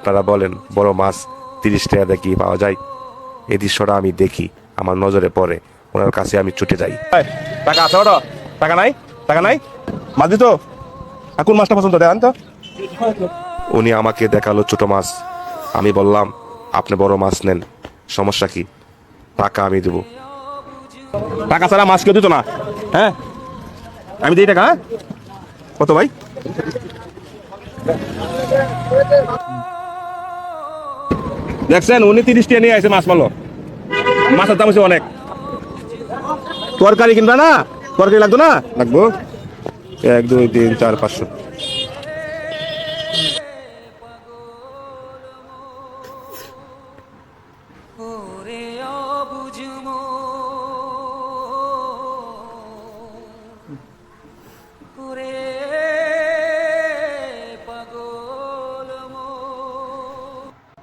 আপনারা বলেন বড় মাছ 30 টাকা দিয়ে কি পাওয়া যায়? এই দৃশ্যটা আমি দেখি, আমার নজরে পড়ে, ওনার কাছে আমি ছুটে যাই। টাকা আছে ওটা? টাকা নাই? টাকা নাই? মাছ দিত? কোন মাছটা পছন্দ দেন তো? উনি আমাকে দেখালো ছোট মাছ। আমি বললাম, আপনি বড় মাছ নেন, সমস্যা কি? টাকা আমি দেবো। টাকা ছাড়া মাছ কেউ দিত না। হ্যাঁ, আমি দিই টাকা। হ্যাঁ, কত ভাই? দেখছেন, উনি 30 টাকা নিয়ে আসে মাছ মারলো। মাছের দাম হচ্ছে অনেক। তরকারি কিনবা না? তরকারি লাগতো না? লাগবো 1 2 3 4 500।